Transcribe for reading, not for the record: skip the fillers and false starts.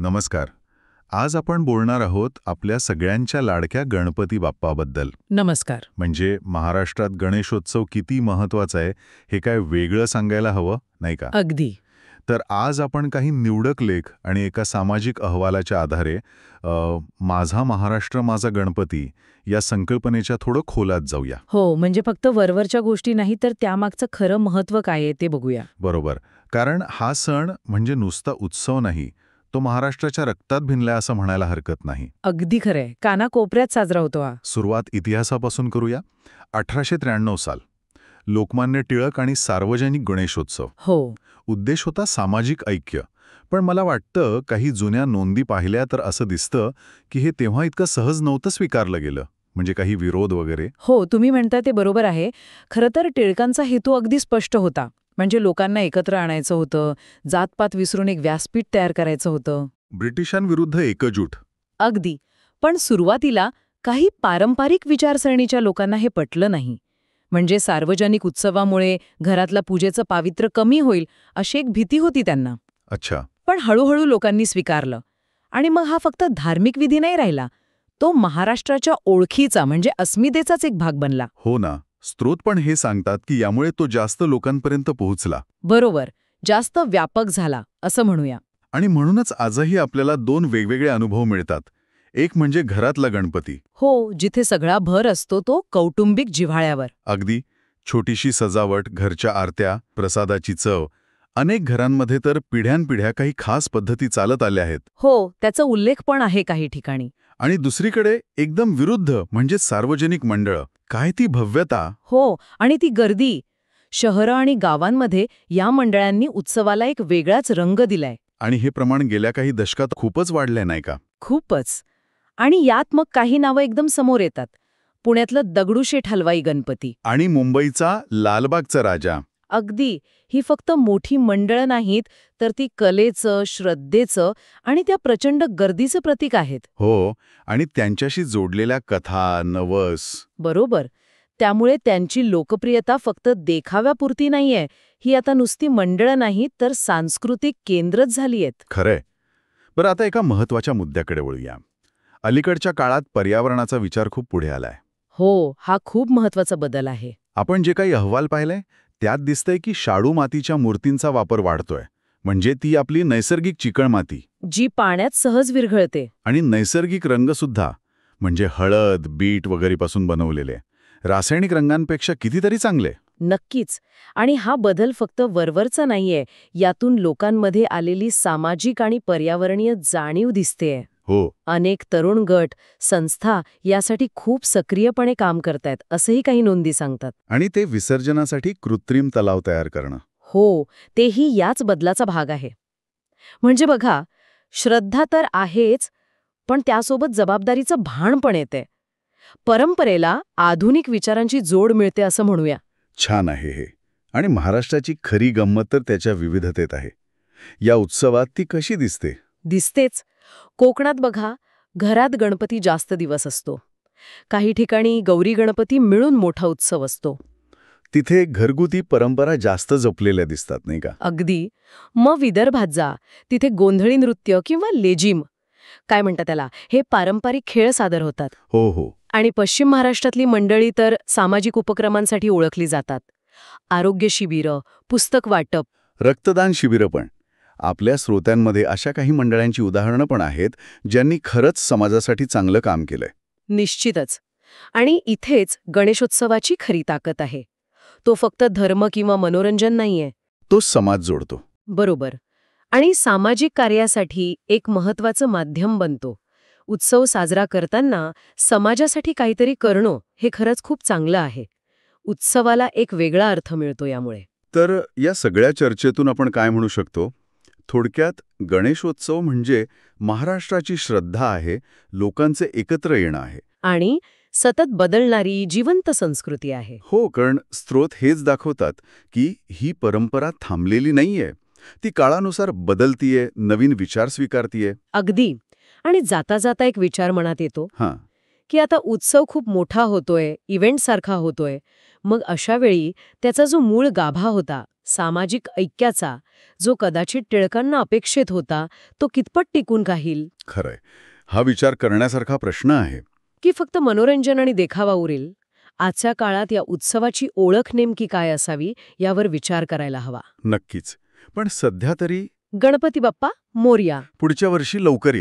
नमस्कार. आज आपण बोलणार आहोत आपल्या सगळ्यांच्या लाडक्या गणपती बाप्पाबद्दल. नमस्कार. म्हणजे महाराष्ट्रात गणेशोत्सव किती महत्वाचा आहे हे काय वेगळं सांगायला हवं, नाही का? अगदी. तर आज आपण काही निवडक लेख आणि एका सामाजिक अहवालाच्या आधारे माझा महाराष्ट्र माझा गणपती या संकल्पनेच्या थोडं खोलात जाऊया. हो, म्हणजे फक्त वरवरच्या गोष्टी नाही तर त्यामागचं खरं महत्त्व काय आहे ते बघूया. बरोबर. कारण हा सण म्हणजे नुसता उत्सव नाही, तो महाराष्ट्राच्या रक्तात भिनलाय असं म्हणायला हरकत नाही. अगदी खरंय. कानाकोपऱ्यात साजरा होतो हा. सुरुवात इतिहासापासून करूया. 1893 साल. लोकमान्य टिळक आणि सार्वजनिक गणेशोत्सव. हो. उद्देश होता सामाजिक ऐक्य. पण मला वाटतं काही जुन्या नोंदी पाहिल्या तर असं दिसतं की हे तेव्हा इतकं सहज नव्हतं स्वीकारलं गेलं. म्हणजे काही विरोध वगैरे. हो, तुम्ही म्हणता ते बरोबर आहे. खरं तर टिळकांचा हेतू अगदी स्पष्ट होता. म्हणजे लोकांना एकत्र आणायचं होतं, जातपात विसरून एक व्यासपीठ तयार करायचं होतं. ब्रिटिशांविरुद्ध एकजूट. अगदी. पण सुरुवातीला काही पारंपरिक विचारसरणीच्या लोकांना हे पटलं नाही. म्हणजे सार्वजनिक उत्सवामुळे घरातला पूजेचं पावित्र्य कमी होईल अशी एक भीती होती त्यांना. अच्छा. पण हळूहळू लोकांनी स्वीकारलं. आणि मग हा फक्त धार्मिक विधी नाही राहिला. तो महाराष्ट्राच्या ओळखीचा म्हणजे अस्मितेचाच एक भाग बनला. हो ना. स्रोत पण हे सांगतात की यामुळे तो जास्त लोकांपर्यंत पोहोचला. बरोबर. जास्त व्यापक झाला असं म्हणूया. आणि म्हणूनच आजही आपल्याला दोन वेगवेगळे अनुभव मिळतात. एक म्हणजे घरातला गणपती. हो, जिथे सगळा भर असतो तो कौटुंबिक जिव्हाळ्यावर. अगदी. छोटीशी सजावट, घरच्या आरत्या, प्रसादाची चव. अनेक घरांमध्ये तर पिढ्यानपिढ्या काही खास पद्धती चालत आल्या आहेत. हो, त्याचा उल्लेख पण आहे काही ठिकाणी. आणि दुसरीकडे एकदम विरुद्ध म्हणजे सार्वजनिक मंडळं. काय ती भव्यता. हो, आणि ती गर्दी. शहरं आणि गावांमध्ये या मंडळांनी उत्सवाला एक वेगळाच रंग दिलाय. आणि हे प्रमाण गेल्या काही दशकात खूपच वाढलंय, नाही का? खूपच. आणि यात मग काही नावं एकदम समोर येतात. पुण्यातलं दगडूशेठ हलवाई गणपती. आणि मुंबईचा लालबागचा राजा. अगदी. ही फक्त मोठी मंडळं नाहीत, तर ती कलेचं, श्रद्धेचं आणि त्या प्रचंड गर्दीचं प्रतीक आहेत. हो. आणि त्यांच्याशी जोडलेल्या कथा, नवस. बरोबर. त्यामुळे त्यांची लोकप्रियता फक्त देखाव्यापुरती नाहीये. ही आता नुसती मंडळं नाहीत, तर सांस्कृतिक केंद्रच झालीयत. खरंय. बरं, आता एका महत्वाच्या मुद्द्याकडे वळूया. अलीकडच्या काळात पर्यावरणाचा विचार खूप पुढे आलाय. हो, हा खूप महत्वाचा बदल आहे. आपण जे काही अहवाल पाहिलाय त्यात दिसतंय की शाडू मातीच्या मूर्तींचा वापर वाढतोय. म्हणजे ती आपली नैसर्गिक चिकणमाती. जी पाण्यात सहज विरघळते. आणि नैसर्गिक रंगसुद्धा. म्हणजे हळद, बीट वगैरेपासून बनवलेले. रासायनिक रंगांपेक्षा कितीतरी चांगले. नक्कीच. आणि हा बदल फक्त वरवरचा नाहीये. यातून लोकांमध्ये आलेली सामाजिक आणि पर्यावरणीय जाणीव दिसतेय. हो. अनेक तरुण गट, संस्था यासाठी खूप सक्रियपणे काम करतायत असंही काही नोंदी सांगतात. आणि ते विसर्जनासाठी कृत्रिम तलाव तयार करणं. हो, तेही याच बदलाचा भाग आहे. म्हणजे बघा, श्रद्धा तर आहेच, पण त्यासोबत जबाबदारीचं भान पण येते. परंपरेला आधुनिक विचारांची जोड मिळते असं म्हणूया. छान आहे हे. आणि महाराष्ट्राची खरी गंमत तर त्याच्या विविधतेत आहे. या उत्सवात ती कशी दिसते? दिसतेच. कोकणात बघा, घरात गणपती जास्त दिवस असतो. काही ठिकाणी गौरी गणपती मिळून मोठा उत्सव असतो. तिथे घरगुती परंपरा जास्त जपलेल्या दिसतात, नाही का? अगदी. मग विदर्भात जा, तिथे गोंधळी नृत्य किंवा लेझिम काय म्हणतात त्याला, हे पारंपरिक खेळ सादर होतात. हो हो. आणि पश्चिम महाराष्ट्रातली मंडळी तर सामाजिक उपक्रमांसाठी ओळखली जातात. आरोग्य शिबिरं, पुस्तक वाटप. रक्तदान शिबिरं पण. आपल्या श्रोत्यांमध्ये अशा काही मंडळांची उदाहरणं पण आहेत ज्यांनी खरंच समाजासाठी चांगलं काम केलंय. निश्चितच. आणि इथेच गणेशोत्सवाची खरी ताकद आहे. तो फक्त धर्म किंवा मनोरंजन नाहीये. तो समाज जोडतो. बरोबर. आणि सामाजिक कार्यासाठी एक महत्वाचं माध्यम बनतो. उत्सव साजरा करताना समाजासाठी काहीतरी करणं हे खरंच खूप चांगलं आहे. उत्सवाला एक वेगळा अर्थ मिळतो यामुळे. तर या सगळ्या चर्चेतून आपण काय म्हणू शकतो? थोडक्यात गणेशोत्सव म्हणजे महाराष्ट्राची श्रद्धा आहे, लोकांचे एकत्र येणं आहे. आणि सतत बदलणारी जिवंत संस्कृती आहे. हो, कारण स्रोत हेच दाखवतात की ही परंपरा थांबलेली नाहीये. ती काळानुसार बदलतीये, नवीन विचार स्वीकारतीये. अगदी. आणि जाता जाता एक विचार मनात येतो की आता उत्सव खूप मोठा होतोय, इव्हेंटसारखा होतोय. मग अशा वेळी त्याचा जो मूळ गाभा होता, सामाजिक ऐक्याचा, जो कदाचित टिळकांना अपेक्षित होता, तो कितपत टिकून राहील? खरंय. हा विचार करण्यासारखा प्रश्न आहे. की फक्त मनोरंजन आणि देखावा उरेल? आजच्या काळात या उत्सवाची ओळख नेमकी काय असावी यावर विचार करायला हवा. नक्कीच. पण सध्या तरी गणपती बाप्पा मोरया. पुढच्या वर्षी लवकर या.